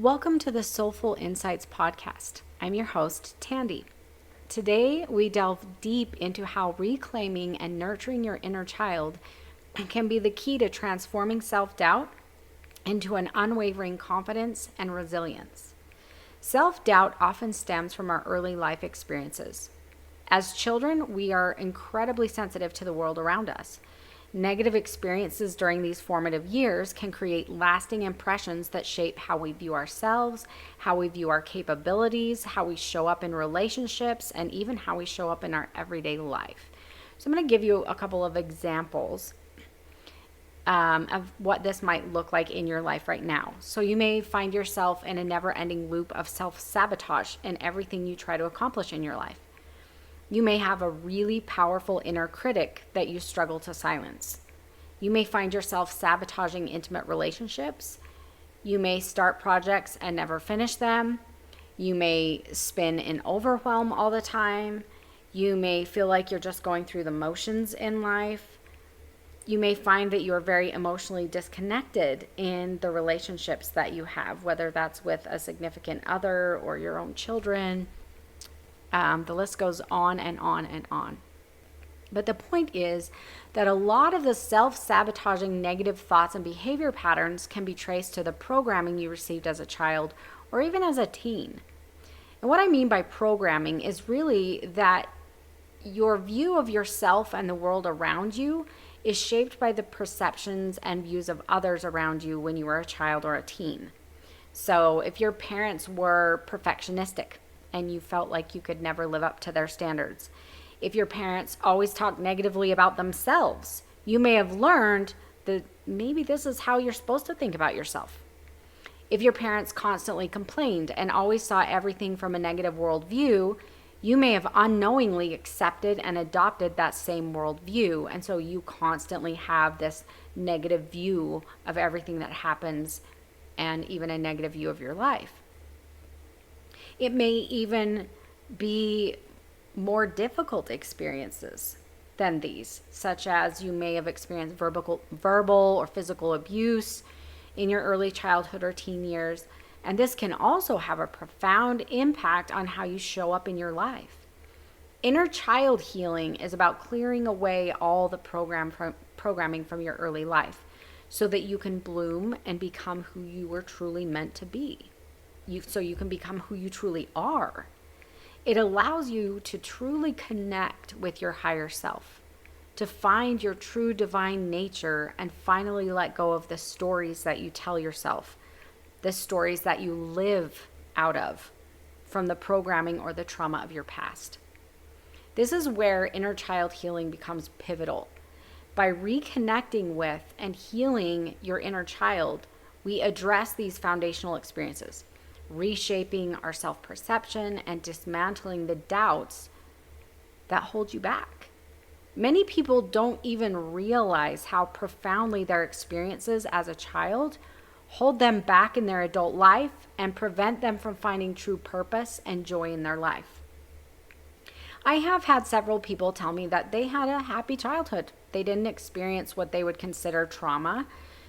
Welcome to the Soulful Insights podcast. I'm your host, Tandy. Today, we delve deep into how reclaiming and nurturing your inner child can be the key to transforming self-doubt into an unwavering confidence and resilience. Self-doubt often stems from our early life experiences. As children, we are incredibly sensitive to the world around us. Negative experiences during these formative years can create lasting impressions that shape how we view ourselves, how we view our capabilities, how we show up in relationships, and even how we show up in our everyday life. So I'm going to give you a couple of examples of what this might look like in your life right now. So you may find yourself in a never-ending loop of self-sabotage in everything you try to accomplish in your life. You may have a really powerful inner critic that you struggle to silence. You may find yourself sabotaging intimate relationships. You may start projects and never finish them. You may spin in overwhelm all the time. You may feel like you're just going through the motions in life. You may find that you're very emotionally disconnected in the relationships that you have, whether that's with a significant other or your own children. The list goes on and on and on. But the point is that a lot of the self-sabotaging negative thoughts and behavior patterns can be traced to the programming you received as a child or even as a teen. And what I mean by programming is really that your view of yourself and the world around you is shaped by the perceptions and views of others around you when you were a child or a teen. So if your parents were perfectionistic, and you felt like you could never live up to their standards. If your parents always talked negatively about themselves, you may have learned that maybe this is how you're supposed to think about yourself. If your parents constantly complained and always saw everything from a negative worldview, you may have unknowingly accepted and adopted that same worldview, and so you constantly have this negative view of everything that happens and even a negative view of your life. It may even be more difficult experiences than these, such as you may have experienced verbal or physical abuse in your early childhood or teen years, and this can also have a profound impact on how you show up in your life. Inner child healing is about clearing away all the programming from your early life so that you can bloom and become who you were truly meant to be. So you can become who you truly are. It allows you to truly connect with your higher self, to find your true divine nature and finally let go of the stories that you tell yourself, the stories that you live out of from the programming or the trauma of your past. This is where inner child healing becomes pivotal. By reconnecting with and healing your inner child, we address these foundational experiences, reshaping our self-perception and dismantling the doubts that hold you back. Many people don't even realize how profoundly their experiences as a child hold them back in their adult life and prevent them from finding true purpose and joy in their life. I have had several people tell me that they had a happy childhood. They didn't experience what they would consider trauma,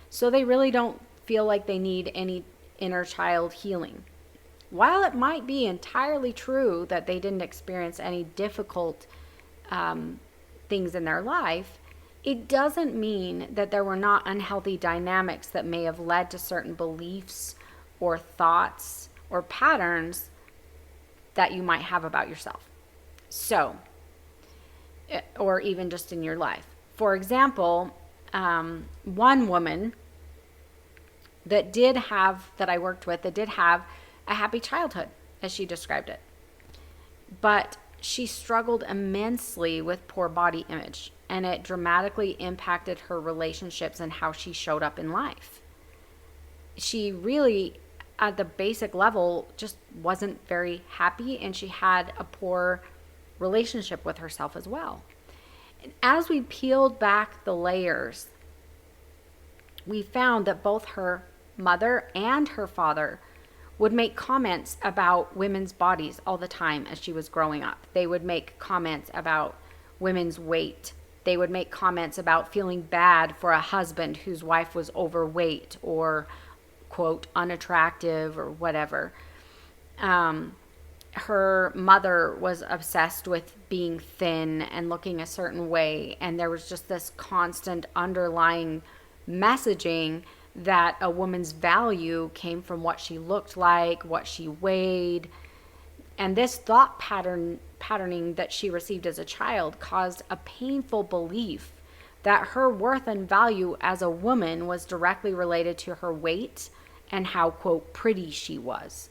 so they really don't feel like they need any inner child healing. While it might be entirely true that they didn't experience any difficult things in their life, it doesn't mean that there were not unhealthy dynamics that may have led to certain beliefs or thoughts or patterns that you might have about yourself. So, or even just in your life. For example, one woman that I worked with that did have a happy childhood, as she described it. But she struggled immensely with poor body image, and it dramatically impacted her relationships and how she showed up in life. She really, at the basic level, just wasn't very happy, and she had a poor relationship with herself as well. And as we peeled back the layers, we found that both her mother and her father would make comments about women's bodies all the time as she was growing up. They would make comments about women's weight. They would make comments about feeling bad for a husband whose wife was overweight or quote, unattractive or whatever. Her mother was obsessed with being thin and looking a certain way. And there was just this constant underlying messaging that a woman's value came from what she looked like, what she weighed. And this thought patterning that she received as a child caused a painful belief that her worth and value as a woman was directly related to her weight and how, quote, pretty she was.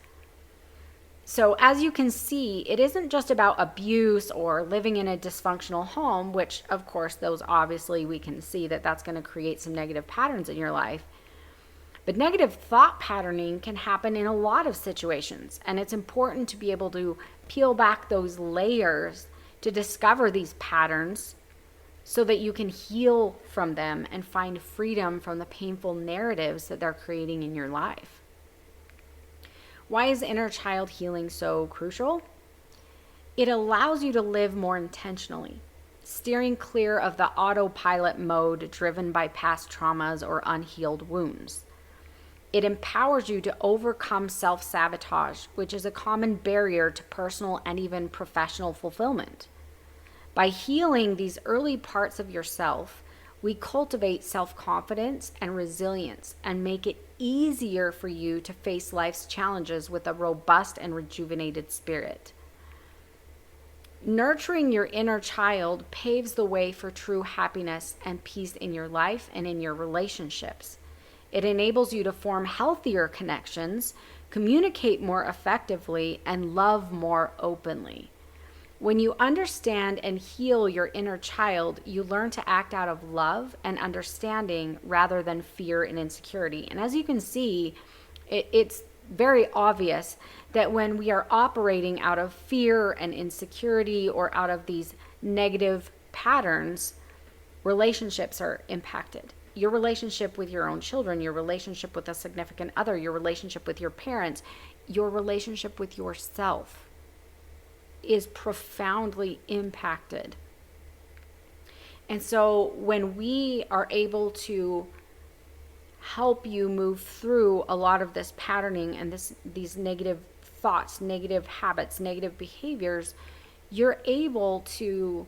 So as you can see, it isn't just about abuse or living in a dysfunctional home, which of course those obviously we can see that that's going to create some negative patterns in your life. But negative thought patterning can happen in a lot of situations, and it's important to be able to peel back those layers to discover these patterns so that you can heal from them and find freedom from the painful narratives that they're creating in your life. Why is inner child healing so crucial? It allows you to live more intentionally, steering clear of the autopilot mode driven by past traumas or unhealed wounds. It empowers you to overcome self-sabotage, which is a common barrier to personal and even professional fulfillment. By healing these early parts of yourself, we cultivate self-confidence and resilience and make it easier for you to face life's challenges with a robust and rejuvenated spirit. Nurturing your inner child paves the way for true happiness and peace in your life and in your relationships. It enables you to form healthier connections, communicate more effectively, and love more openly. When you understand and heal your inner child, you learn to act out of love and understanding rather than fear and insecurity. And as you can see, it's very obvious that when we are operating out of fear and insecurity or out of these negative patterns, relationships are impacted. Your relationship with your own children, your relationship with a significant other, your relationship with your parents, your relationship with yourself is profoundly impacted. And so when we are able to help you move through a lot of this patterning and these negative thoughts, negative habits, negative behaviors, you're able to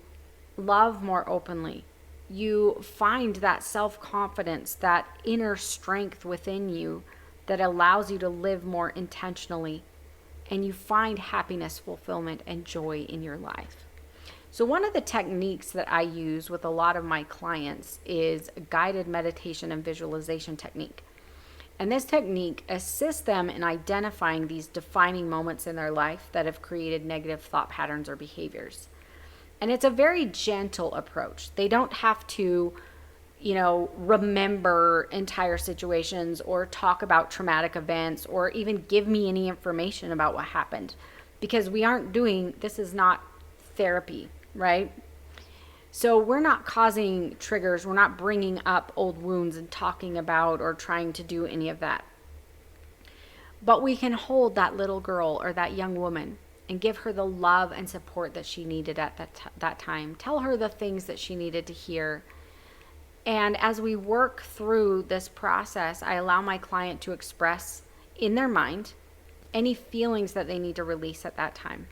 love more openly. You find that self-confidence, that inner strength within you that allows you to live more intentionally, and you find happiness, fulfillment, and joy in your life. So one of the techniques that I use with a lot of my clients is a guided meditation and visualization technique. And this technique assists them in identifying these defining moments in their life that have created negative thought patterns or behaviors. And it's a very gentle approach. They don't have to, remember entire situations or talk about traumatic events or even give me any information about what happened, because this is not therapy, right? So we're not causing triggers. We're not bringing up old wounds and talking about or trying to do any of that. But we can hold that little girl or that young woman and give her the love and support that she needed at that time. Tell her the things that she needed to hear. And as we work through this process, I allow my client to express in their mind any feelings that they need to release at that time.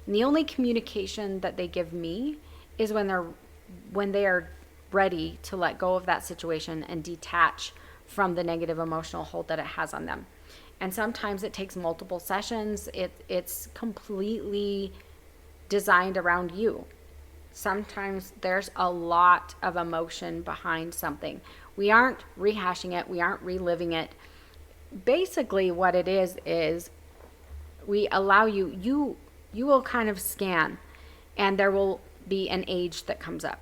And the only communication that they give me is when they are ready to let go of that situation and detach from the negative emotional hold that it has on them. And sometimes it takes multiple sessions. It's completely designed around you. Sometimes there's a lot of emotion behind something. We aren't rehashing it. We aren't reliving it. Basically what it is we allow you will kind of scan, and there will be an age that comes up.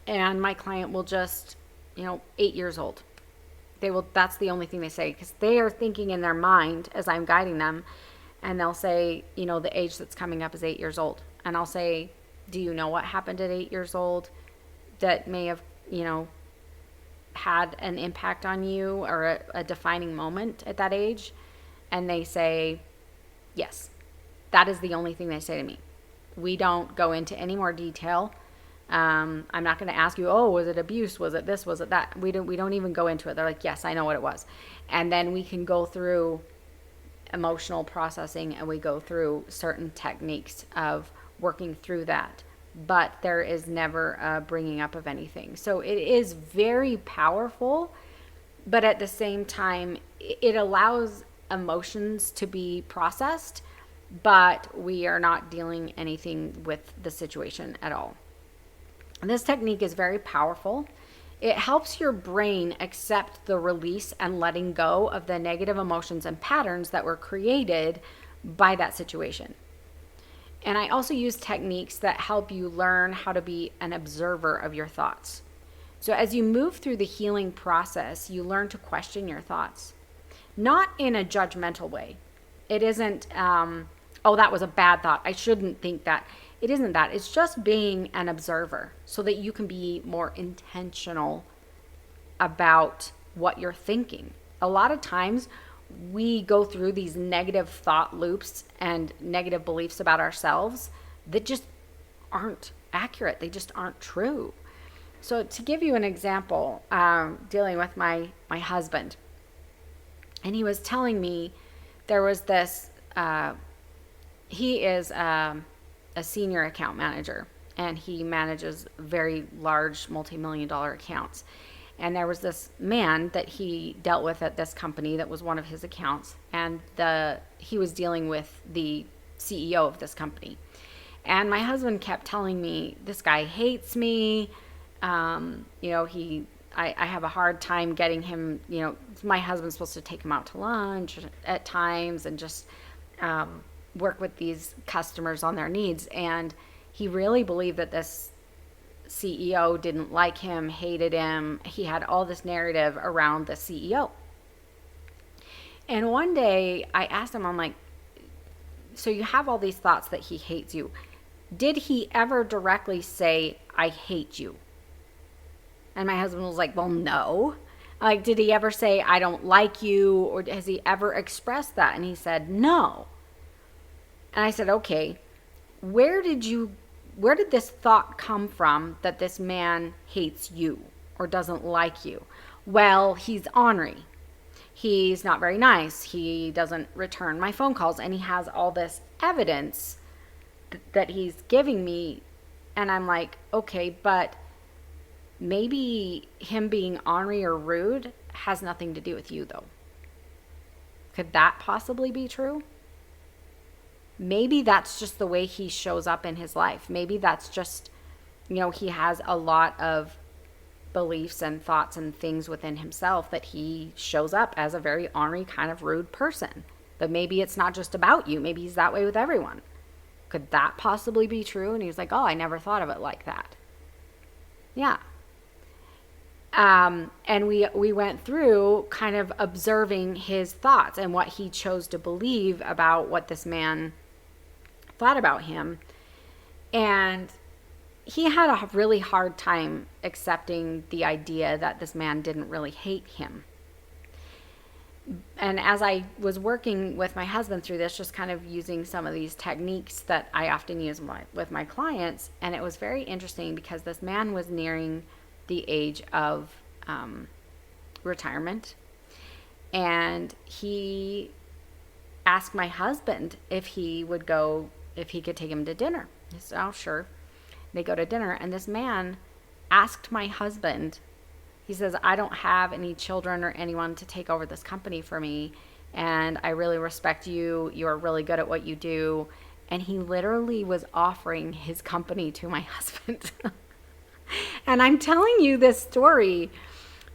And my client will just, 8 years old. That's the only thing they say, because they are thinking in their mind as I'm guiding them, and they'll say, the age that's coming up is 8 years old. And I'll say, do you know what happened at 8 years old that may have, had an impact on you or a defining moment at that age? And they say, yes. That is the only thing they say to me. We don't go into any more detail. I'm not going to ask you, oh, was it abuse? Was it this? Was it that? We don't even go into it. They're like, yes, I know what it was. And then we can go through emotional processing, and we go through certain techniques of working through that. But there is never a bringing up of anything. So it is very powerful, but at the same time, it allows emotions to be processed, but we are not dealing anything with the situation at all. And this technique is very powerful. It helps your brain accept the release and letting go of the negative emotions and patterns that were created by that situation. And I also use techniques that help you learn how to be an observer of your thoughts. So as you move through the healing process, you learn to question your thoughts, not in a judgmental way. It isn't, oh, that was a bad thought, I shouldn't think that. It isn't that. It's just being an observer so that you can be more intentional about what you're thinking. A lot of times we go through these negative thought loops and negative beliefs about ourselves that just aren't accurate. They just aren't true. So to give you an example, dealing with my husband, and he was telling me there was this, he is a senior account manager, and he manages very large multi-million-dollar accounts. And there was this man that he dealt with at this company that was one of his accounts, and he was dealing with the CEO of this company. And my husband kept telling me, this guy hates me. I have a hard time getting him, my husband's supposed to take him out to lunch at times and just work with these customers on their needs. And he really believed that this CEO didn't like him, hated him. He had all this narrative around the CEO. And one day I asked him, I'm like, so you have all these thoughts that he hates you. Did he ever directly say, I hate you? And my husband was like, well, no. Like, did he ever say, I don't like you? Or has he ever expressed that? And he said, no. And I said, okay, where did this thought come from that this man hates you or doesn't like you? Well, he's ornery. He's not very nice. He doesn't return my phone calls. And he has all this evidence that he's giving me. And I'm like, okay, but maybe him being ornery or rude has nothing to do with you, though. Could that possibly be true? Maybe that's just the way he shows up in his life. Maybe that's just, he has a lot of beliefs and thoughts and things within himself that he shows up as a very ornery, kind of rude person. But maybe it's not just about you. Maybe he's that way with everyone. Could that possibly be true? And he's like, oh, I never thought of it like that. Yeah. And we went through kind of observing his thoughts and what he chose to believe about what this man thought about him. And he had a really hard time accepting the idea that this man didn't really hate him. And as I was working with my husband through this, just kind of using some of these techniques that I often use with my clients, and it was very interesting because this man was nearing the age of retirement, and he asked my husband if he could take him to dinner. He said, oh, sure. They go to dinner, and this man asked my husband, he says, I don't have any children or anyone to take over this company for me, and I really respect you. You're really good at what you do. And he literally was offering his company to my husband. And I'm telling you this story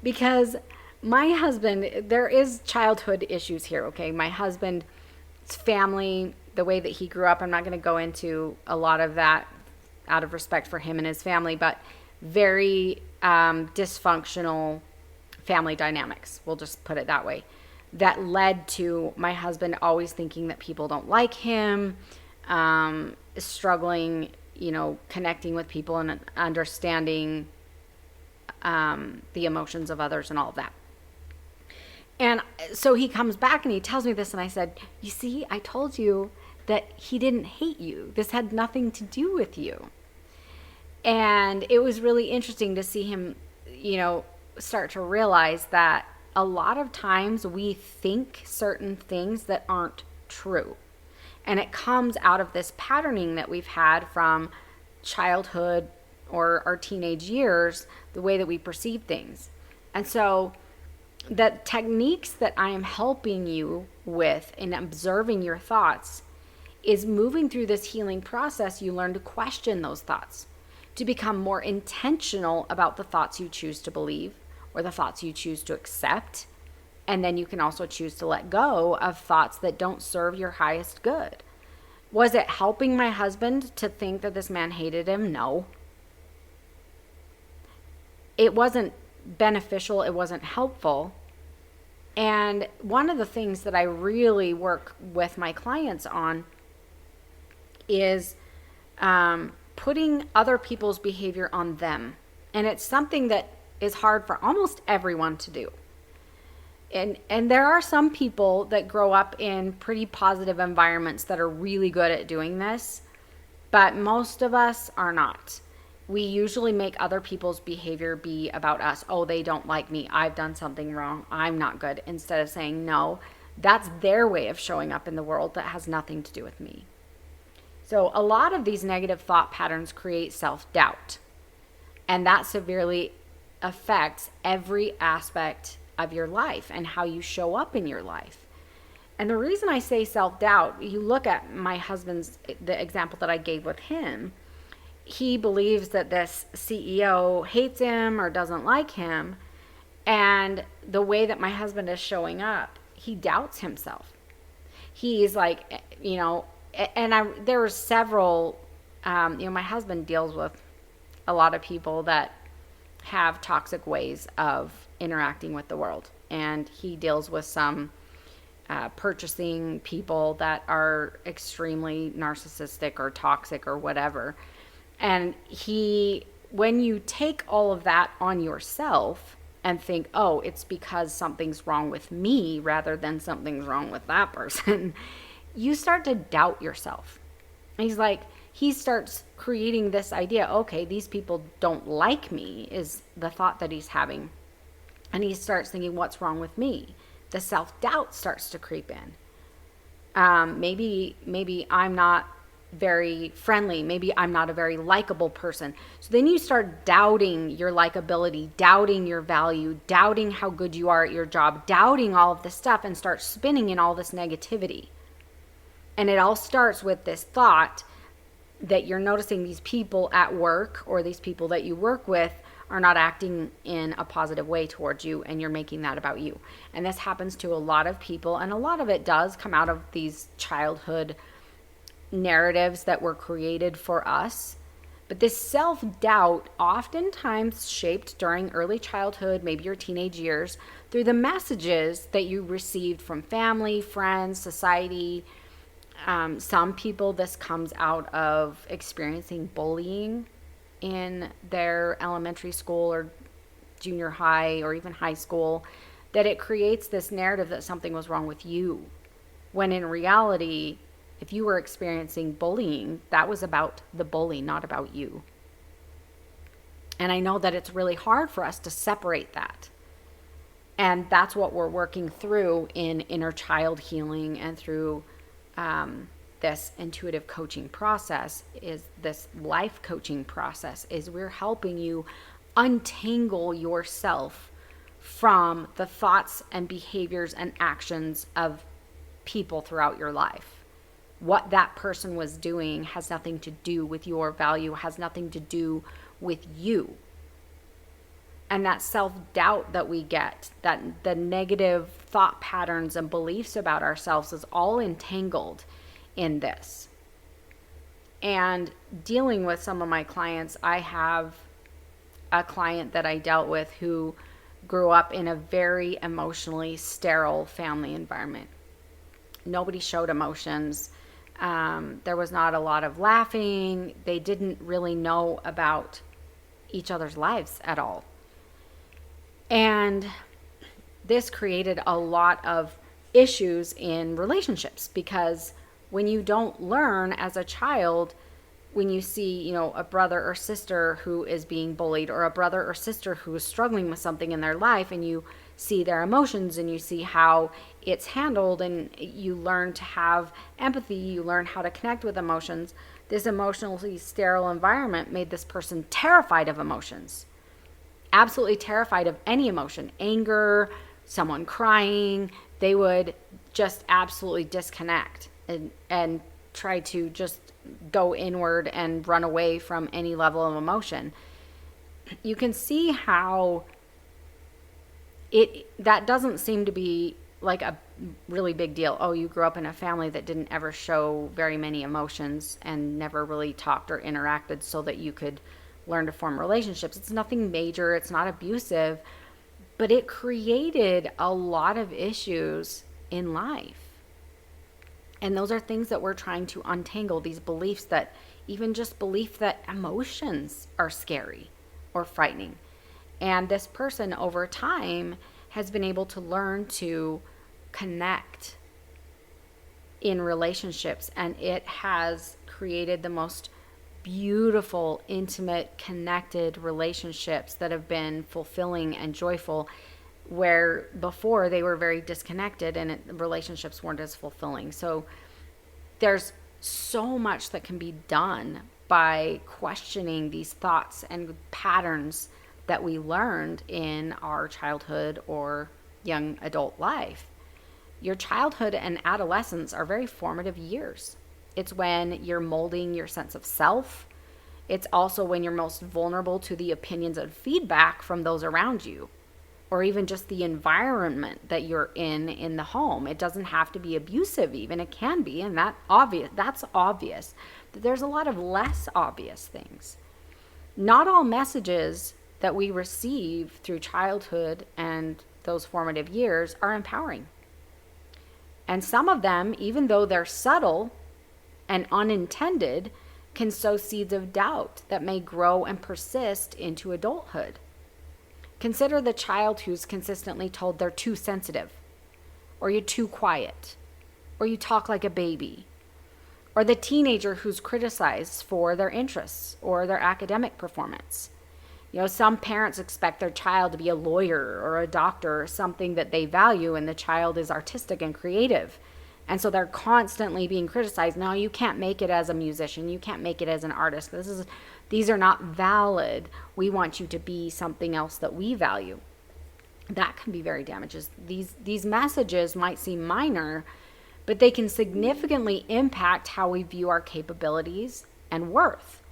because my husband, there is childhood issues here, okay? My husband's family, the way that he grew up, I'm not going to go into a lot of that out of respect for him and his family, but very dysfunctional family dynamics, we'll just put it that way, that led to my husband always thinking that people don't like him, struggling, connecting with people and understanding the emotions of others and all of that. And so he comes back and he tells me this, and I said, you see, I told you that he didn't hate you. This had nothing to do with you. And it was really interesting to see him, start to realize that a lot of times we think certain things that aren't true. And it comes out of this patterning that we've had from childhood or our teenage years, the way that we perceive things. And so the techniques that I am helping you with in observing your thoughts is moving through this healing process. You learn to question those thoughts, to become more intentional about the thoughts you choose to believe or the thoughts you choose to accept. And then you can also choose to let go of thoughts that don't serve your highest good. Was it helping my husband to think that this man hated him? No. It wasn't beneficial. It wasn't helpful. And one of the things that I really work with my clients on is putting other people's behavior on them. And it's something that is hard for almost everyone to do. And there are some people that grow up in pretty positive environments that are really good at doing this, but most of us are not. We usually make other people's behavior be about us. Oh, they don't like me. I've done something wrong. I'm not good. Instead of saying, no, that's their way of showing up in the world that has nothing to do with me. So a lot of these negative thought patterns create self-doubt, and that severely affects every aspect of your life and how you show up in your life. And the reason I say self-doubt, you look at my husband's, the example that I gave with him, he believes that this CEO hates him or doesn't like him. And the way that my husband is showing up, he doubts himself. He's like, there were several, my husband deals with a lot of people that have toxic ways of interacting with the world. And he deals with some purchasing people that are extremely narcissistic or toxic or whatever. And when you take all of that on yourself and think, oh, it's because something's wrong with me rather than something's wrong with that person, you start to doubt yourself. And he starts creating this idea, okay, these people don't like me, is the thought that he's having. And he starts thinking, what's wrong with me? The self-doubt starts to creep in. Maybe I'm not very friendly. Maybe I'm not a very likable person. So then you start doubting your likability, doubting your value, doubting how good you are at your job, doubting all of this stuff, and start spinning in all this negativity. And it all starts with this thought that you're noticing these people at work or these people that you work with are not acting in a positive way towards you, and you're making that about you. And this happens to a lot of people, and a lot of it does come out of these childhood narratives that were created for us. But this self-doubt oftentimes shaped during early childhood, maybe your teenage years, through the messages that you received from family, friends, society. Some people, this comes out of experiencing bullying in their elementary school or junior high or even high school, that it creates this narrative that something was wrong with you. When in reality, if you were experiencing bullying, that was about the bully, not about you. And I know that it's really hard for us to separate that. And that's what we're working through in inner child healing and through this intuitive coaching process, is this life coaching process, is we're helping you untangle yourself from the thoughts and behaviors and actions of people throughout your life. What that person was doing has nothing to do with your value, has nothing to do with you. And that self-doubt that we get, that the negative thought patterns and beliefs about ourselves is all entangled in this. And dealing with some of my clients, I have a client that I dealt with who grew up in a very emotionally sterile family environment. Nobody showed emotions. There was not a lot of laughing. They didn't really know about each other's lives at all. And this created a lot of issues in relationships, because when you don't learn as a child when you see, a brother or sister who is being bullied, or a brother or sister who is struggling with something in their life, and you see their emotions and you see how it's handled, and you learn to have empathy, you learn how to connect with emotions. This emotionally sterile environment made this person terrified of emotions, absolutely terrified of any emotion, anger, someone crying. They would just absolutely disconnect and try to just go inward and run away from any level of emotion. You can see how that doesn't seem to be like a really big deal. Oh, you grew up in a family that didn't ever show very many emotions and never really talked or interacted so that you could learn to form relationships. It's nothing major, it's not abusive, but it created a lot of issues in life. And those are things that we're trying to untangle, these beliefs that, even just belief that emotions are scary or frightening. And this person over time has been able to learn to connect in relationships, and it has created the most beautiful, intimate, connected relationships that have been fulfilling and joyful, where before they were very disconnected and relationships weren't as fulfilling. So there's so much that can be done by questioning these thoughts and patterns that we learned in our childhood or young adult life. Your childhood and adolescence are very formative years. It's when you're molding your sense of self. It's also when you're most vulnerable to the opinions and feedback from those around you, or even just the environment that you're in the home. It doesn't have to be abusive even. It can be, and that's obvious. But there's a lot of less obvious things. Not all messages that we receive through childhood and those formative years are empowering. And some of them, even though they're subtle and unintended, can sow seeds of doubt that may grow and persist into adulthood. Consider the child who's consistently told they're too sensitive, or you're too quiet, or you talk like a baby, or the teenager who's criticized for their interests or their academic performance. Some parents expect their child to be a lawyer or a doctor or something that they value, and the child is artistic and creative. And so they're constantly being criticized. No, you can't make it as a musician. You can't make it as an artist. These are not valid. We want you to be something else that we value. That can be very damaging. These messages might seem minor, but they can significantly impact how we view our capabilities and worth.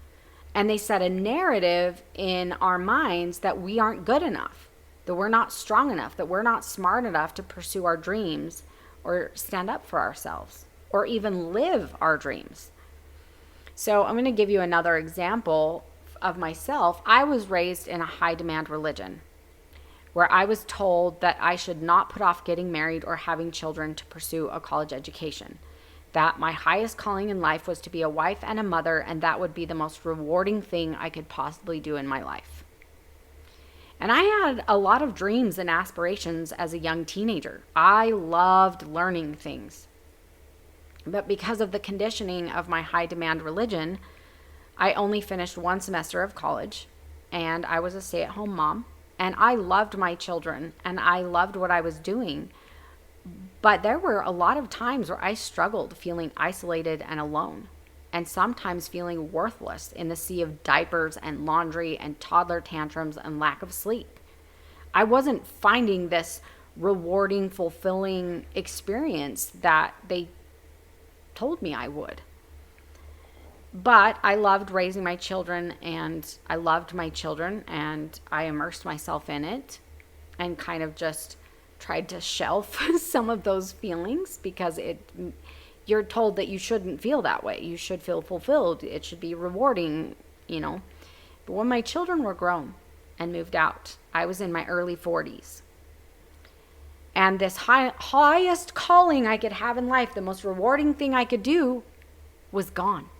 And they set a narrative in our minds that we aren't good enough, that we're not strong enough, that we're not smart enough to pursue our dreams or stand up for ourselves or even live our dreams. So I'm going to give you another example of myself. I was raised in a high demand religion where I was told that I should not put off getting married or having children to pursue a college education. That my highest calling in life was to be a wife and a mother, and that would be the most rewarding thing I could possibly do in my life. And I had a lot of dreams and aspirations as a young teenager. I loved learning things. But because of the conditioning of my high demand religion, I only finished one semester of college, and I was a stay-at-home mom, and I loved my children, and I loved what I was doing. But there were a lot of times where I struggled feeling isolated and alone, and sometimes feeling worthless in the sea of diapers and laundry and toddler tantrums and lack of sleep. I wasn't finding this rewarding, fulfilling experience that they told me I would. But I loved raising my children, and I loved my children, and I immersed myself in it and kind of just tried to shelf some of those feelings, because you're told that you shouldn't feel that way. You should feel fulfilled. It should be rewarding, But when my children were grown and moved out, I was in my early 40s. And this highest calling I could have in life, the most rewarding thing I could do, was gone.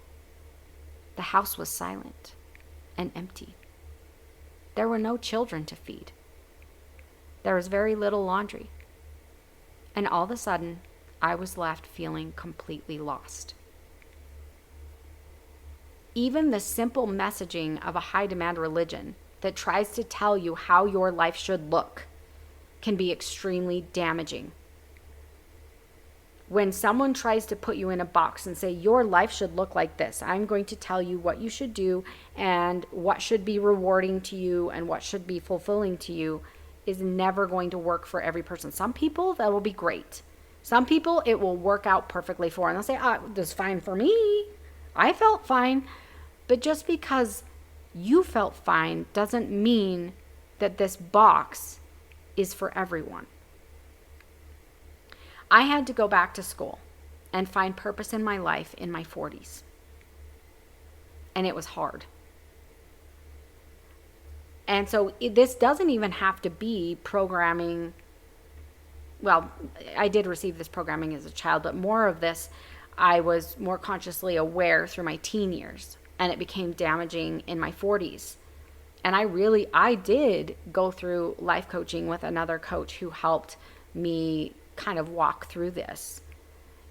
The house was silent and empty. There were no children to feed. There was very little laundry. And all of a sudden, I was left feeling completely lost. Even the simple messaging of a high demand religion that tries to tell you how your life should look can be extremely damaging. When someone tries to put you in a box and say, your life should look like this, I'm going to tell you what you should do and what should be rewarding to you and what should be fulfilling to you, is never going to work for every person. Some people, that will be great. Some people, it will work out perfectly for, and they'll say, this is fine for me. I felt fine. But just because you felt fine doesn't mean that this box is for everyone. I had to go back to school and find purpose in my life in my 40s. And it was hard. And so this doesn't even have to be programming. Well, I did receive this programming as a child, but more of this, I was more consciously aware through my teen years. And it became damaging in my 40s. And I did go through life coaching with another coach who helped me kind of walk through this.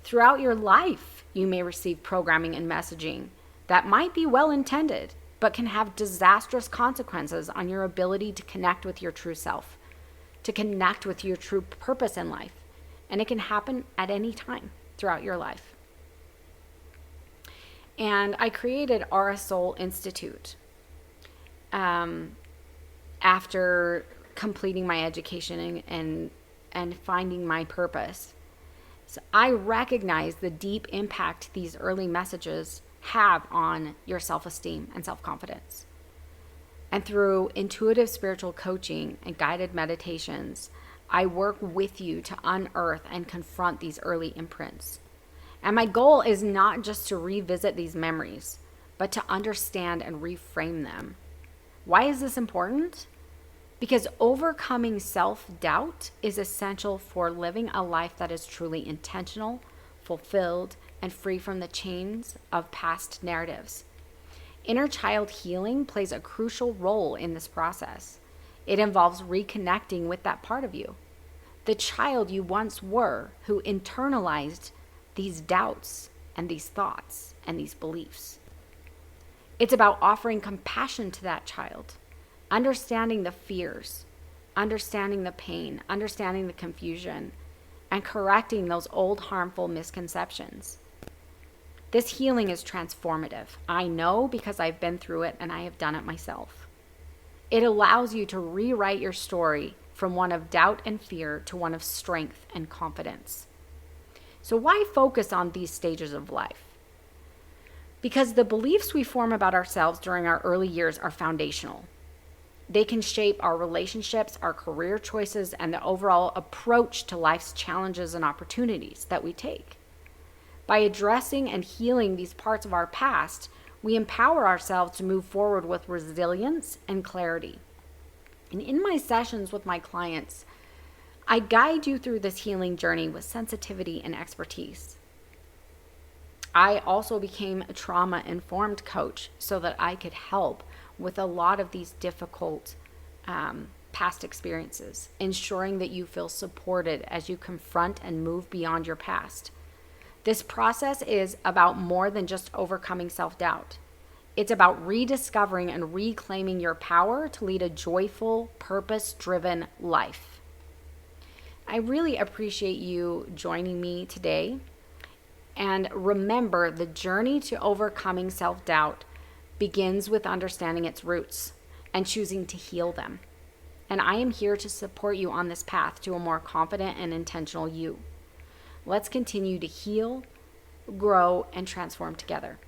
Throughout your life, you may receive programming and messaging that might be well intended, but can have disastrous consequences on your ability to connect with your true self, to connect with your true purpose in life. And it can happen at any time throughout your life. And I created Our Soul Institute after completing my education and finding my purpose. So I recognize the deep impact these early messages have on your self-esteem and self-confidence. And through intuitive spiritual coaching and guided meditations, I work with you to unearth and confront these early imprints. And my goal is not just to revisit these memories, but to understand and reframe them. Why is this important? Because overcoming self-doubt is essential for living a life that is truly intentional, fulfilled, and free from the chains of past narratives. Inner child healing plays a crucial role in this process. It involves reconnecting with that part of you, the child you once were, who internalized these doubts and these thoughts and these beliefs. It's about offering compassion to that child, understanding the fears, understanding the pain, understanding the confusion, and correcting those old harmful misconceptions. This healing is transformative. I know because I've been through it and I have done it myself. It allows you to rewrite your story from one of doubt and fear to one of strength and confidence. So why focus on these stages of life? Because the beliefs we form about ourselves during our early years are foundational. They can shape our relationships, our career choices, and the overall approach to life's challenges and opportunities that we take. By addressing and healing these parts of our past, we empower ourselves to move forward with resilience and clarity. And in my sessions with my clients, I guide you through this healing journey with sensitivity and expertise. I also became a trauma-informed coach so that I could help with a lot of these difficult past experiences, ensuring that you feel supported as you confront and move beyond your past. This process is about more than just overcoming self-doubt. It's about rediscovering and reclaiming your power to lead a joyful, purpose-driven life. I really appreciate you joining me today. And remember, the journey to overcoming self-doubt begins with understanding its roots and choosing to heal them. And I am here to support you on this path to a more confident and intentional you. Let's continue to heal, grow, and transform together.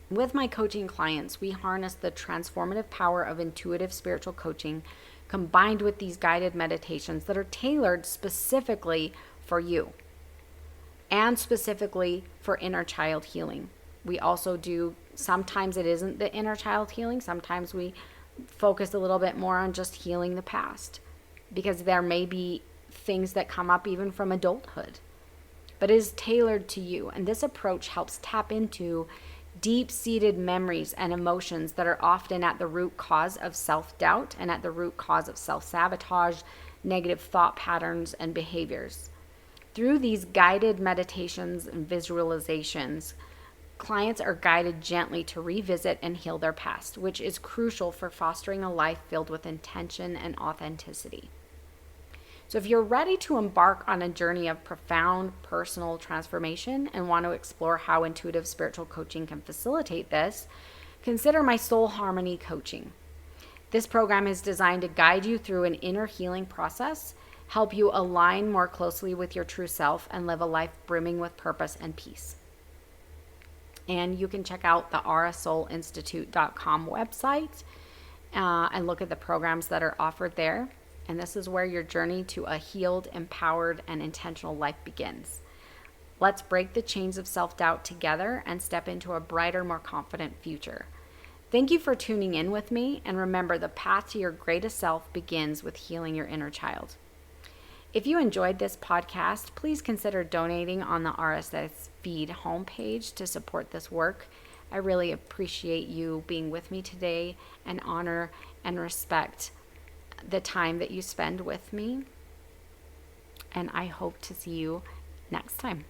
With my coaching clients, we harness the transformative power of intuitive spiritual coaching combined with these guided meditations that are tailored specifically for you and specifically for inner child healing. We also do, sometimes it isn't the inner child healing, sometimes we focus a little bit more on just healing the past, because there may be things that come up even from adulthood, but it is tailored to you. And this approach helps tap into deep-seated memories and emotions that are often at the root cause of self-doubt and at the root cause of self-sabotage, negative thought patterns, and behaviors. Through these guided meditations and visualizations, clients are guided gently to revisit and heal their past, which is crucial for fostering a life filled with intention and authenticity. So if you're ready to embark on a journey of profound personal transformation and want to explore how intuitive spiritual coaching can facilitate this, consider my Soul Harmony coaching. This program is designed to guide you through an inner healing process, help you align more closely with your true self, and live a life brimming with purpose and peace. And you can check out the aurasoulinstitute.com website and look at the programs that are offered there. And this is where your journey to a healed, empowered, and intentional life begins. Let's break the chains of self-doubt together and step into a brighter, more confident future. Thank you for tuning in with me, and remember, the path to your greatest self begins with healing your inner child. If you enjoyed this podcast, please consider donating on the RSS feed homepage to support this work. I really appreciate you being with me today and honor and respect the time that you spend with me. And I hope to see you next time.